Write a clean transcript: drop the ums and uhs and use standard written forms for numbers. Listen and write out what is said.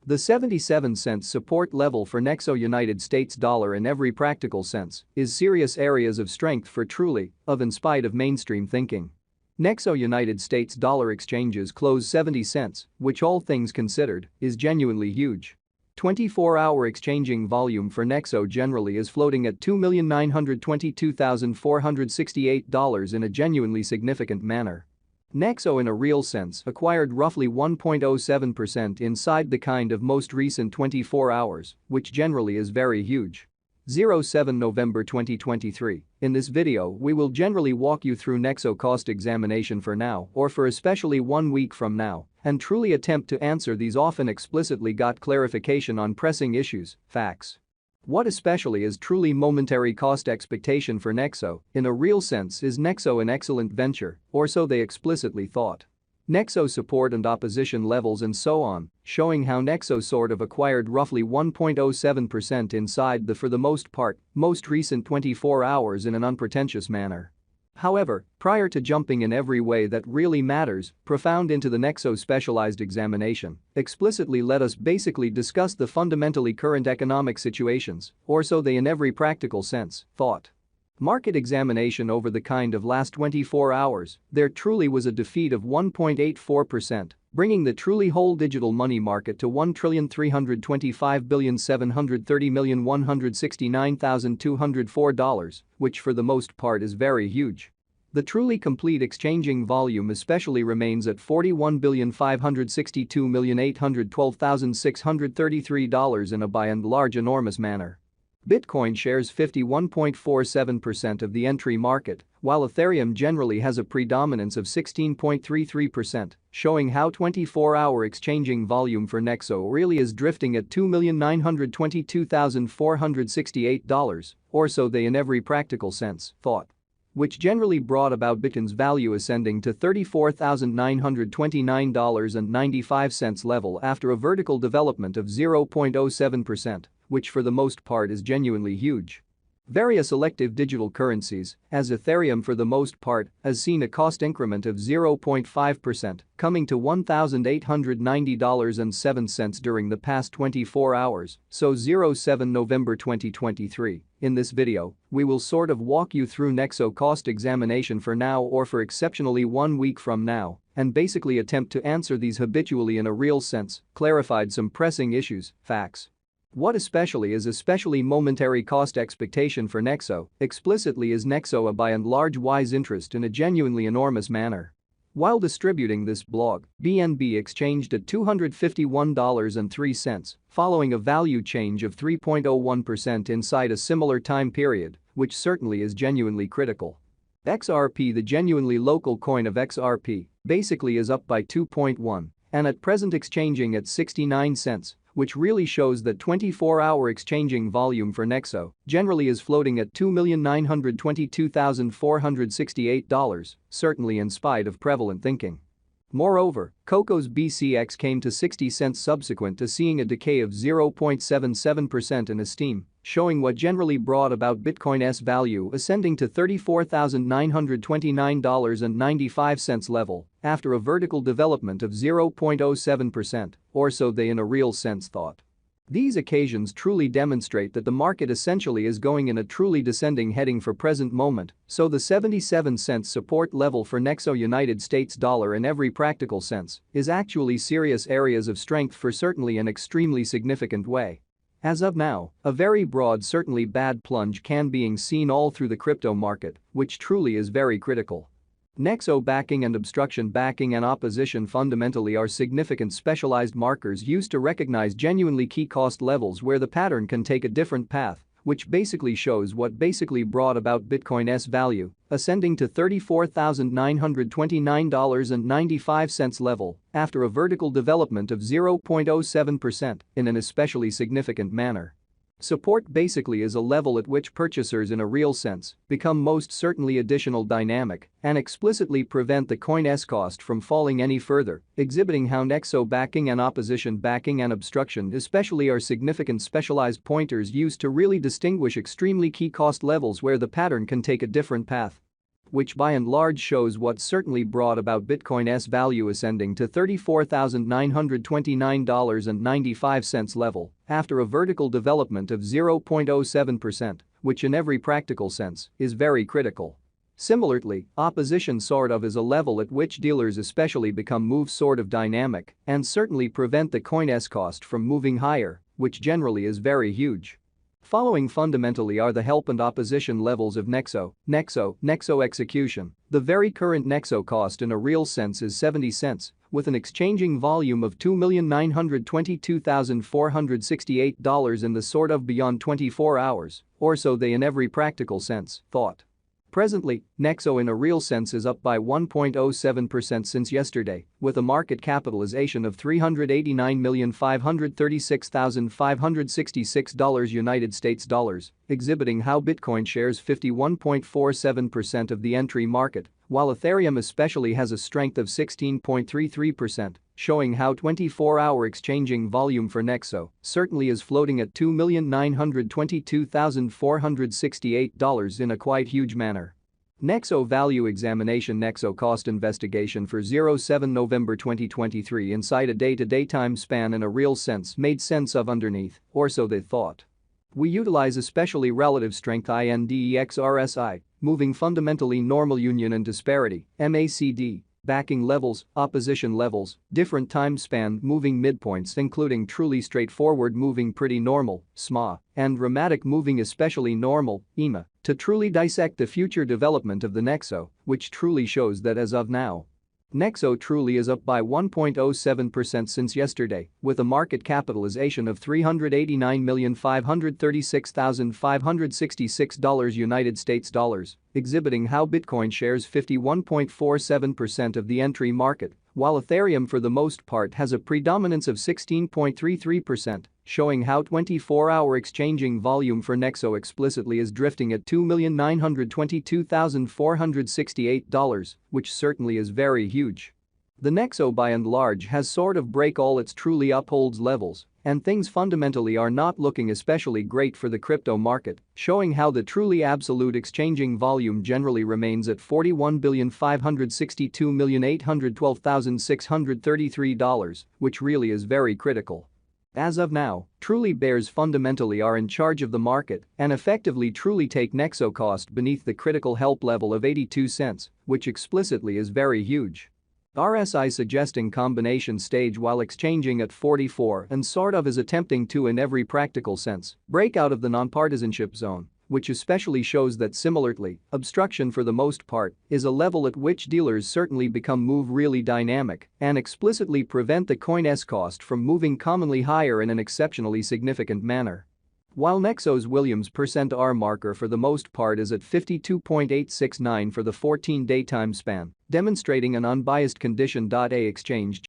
The 77-cent support level for Nexo United States dollar in every practical sense is serious areas of strength for truly, of in spite of mainstream thinking. Nexo United States dollar exchanges close 70 cents, which all things considered, is genuinely huge. 24-hour exchanging volume for Nexo generally is floating at $2,922,468 in a genuinely significant manner. Nexo in a real sense acquired roughly 1.07% inside the kind of most recent 24 hours, which generally is very huge. 07 November 2023. In this video we will generally walk you through Nexo cost examination for now or for especially 1 week from now and truly attempt to answer these often explicitly got clarification on pressing issues, facts. What especially is truly momentary cost expectation for Nexo, in a real sense is Nexo an excellent venture, or so they explicitly thought. Nexo support and opposition levels and so on, showing how Nexo sort of acquired roughly 1.07% inside the for the most part, most recent 24 hours in an unpretentious manner. However, prior to jumping in every way that really matters, profound into the Nexo specialized examination, explicitly let us basically discuss the fundamentally current economic situations, or so they in every practical sense, thought. Market examination over the kind of last 24 hours, there truly was a defeat of 1.84%, bringing the truly whole digital money market to $1,325,730,169,204, which for the most part is very huge. The truly complete exchanging volume especially remains at $41,562,812,633 in a by and large enormous manner. Bitcoin shares 51.47% of the entry market, while Ethereum generally has a predominance of 16.33%, showing how 24-hour exchanging volume for Nexo really is drifting at $2,922,468, or so they in every practical sense thought. Which generally brought about Bitcoin's value ascending to $34,929.95 level after a vertical development of 0.07%, which for the most part is genuinely huge. Various elective digital currencies, as Ethereum for the most part, has seen a cost increment of 0.5%, coming to $1,890.07 during the past 24 hours, so 07 November 2023. In this video, we will sort of walk you through Nexo cost examination for now or for exceptionally 1 week from now, and basically attempt to answer these habitually in a real sense, clarified some pressing issues, facts. What especially is momentary cost expectation for Nexo, explicitly is Nexo a by and large wise interest in a genuinely enormous manner. While distributing this blog, BNB exchanged at $251.03, following a value change of 3.01% inside a similar time period, which certainly is genuinely critical. XRP, the genuinely local coin of XRP, basically is up by 2.1 and at present exchanging at 69 cents. Which really shows that 24-hour exchanging volume for Nexo generally is floating at $2,922,468, certainly in spite of prevalent thinking. Moreover, Coco's BCX came to 60 cents subsequent to seeing a decay of 0.77% in esteem, showing what generally brought about Bitcoin's value ascending to $34,929.95 level after a vertical development of 0.07%, or so they in a real sense thought. These occasions truly demonstrate that the market essentially is going in a truly descending heading for present moment, so the 77-cent support level for Nexo United States dollar in every practical sense is actually serious areas of strength for certainly an extremely significant way. As of now, a very broad certainly bad plunge can being seen all through the crypto market, which truly is very critical. Nexo backing and obstruction backing and opposition fundamentally are significant specialized markers used to recognize genuinely key cost levels where the pattern can take a different path, which basically shows what basically brought about Bitcoin's value, ascending to $34,929.95 level after a vertical development of 0.07% in an especially significant manner. Support basically is a level at which purchasers in a real sense become most certainly additional dynamic and explicitly prevent the coin's cost from falling any further, exhibiting how Nexo backing and opposition backing and obstruction especially are significant specialized pointers used to really distinguish extremely key cost levels where the pattern can take a different path. which by and large shows what certainly brought about Bitcoin's value ascending to $34,929.95 level after a vertical development of 0.07%, which in every practical sense is very critical. Similarly, opposition sort of is a level at which dealers especially become move sort of dynamic and certainly prevent the coin's cost from moving higher, which generally is very huge. Following fundamentally are the help and opposition levels of Nexo execution. The very current Nexo cost in a real sense is 70 cents, with an exchanging volume of $2,922,468 in the sort of beyond 24 hours, or so they in every practical sense thought. Presently, Nexo in a real sense is up by 1.07% since yesterday, with a market capitalization of $389,536,566 United States dollars, exhibiting how Bitcoin shares 51.47% of the entry market, while Ethereum especially has a strength of 16.33%, showing how 24-hour exchanging volume for Nexo certainly is floating at $2,922,468 in a quite huge manner. Nexo value examination. Nexo cost investigation for 07 November 2023 inside a day-to-day time span in a real sense made sense of underneath, or so they thought. We utilize especially relative strength index RSI, moving fundamentally normal union and disparity, MACD, backing levels, opposition levels, different time span moving midpoints including truly straightforward moving pretty normal, SMA, and dramatic moving especially normal, EMA, to truly dissect the future development of the Nexo, which truly shows that as of now, Nexo truly is up by 1.07% since yesterday, with a market capitalization of $389,536,566 United States dollars, exhibiting how Bitcoin shares 51.47% of the entry market, while Ethereum for the most part has a predominance of 16.33%, showing how 24-hour exchanging volume for Nexo explicitly is drifting at $2,922,468, which certainly is very huge. The Nexo by and large has sort of break all its truly upholds levels, and things fundamentally are not looking especially great for the crypto market, showing how the truly absolute exchanging volume generally remains at $41,562,812,633, which really is very critical. As of now, truly bears fundamentally are in charge of the market and effectively truly take Nexo cost beneath the critical help level of 82 cents, which explicitly is very huge. RSI suggesting combination stage while exchanging at 44 and sort of is attempting to in every practical sense break out of the nonpartisanship zone, which especially shows that similarly, obstruction for the most part is a level at which dealers certainly become move really dynamic and explicitly prevent the coin's cost from moving commonly higher in an exceptionally significant manner. While Nexo's Williams %R marker for the most part is at 52.869 for the 14-day time span, demonstrating an unbiased condition. A exchange